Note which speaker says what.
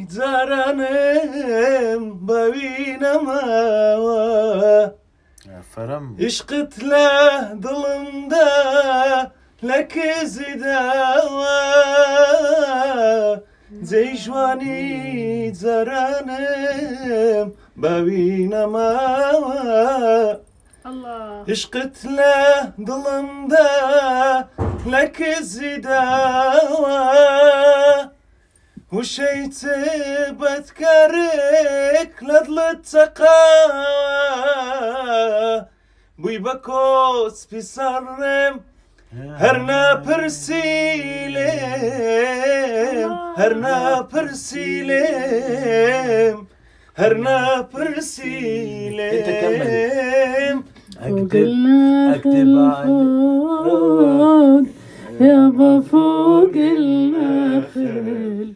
Speaker 1: زارنم ببینم
Speaker 2: فرم
Speaker 1: عشقت له دڵمدا لە کێزیداوە جێی جوانی جارانم ببینەماوە عشقت لە دڵمدا لە کێزیداوە وشەیت بەدکارێک لە دڵت چەقاوە بووی بە کۆسپی سەڕێم هەر ناپرسی لێم هەر ناپرسی لێم هەر ناپرسی لێم
Speaker 2: اكتب
Speaker 3: يابا فوق النخل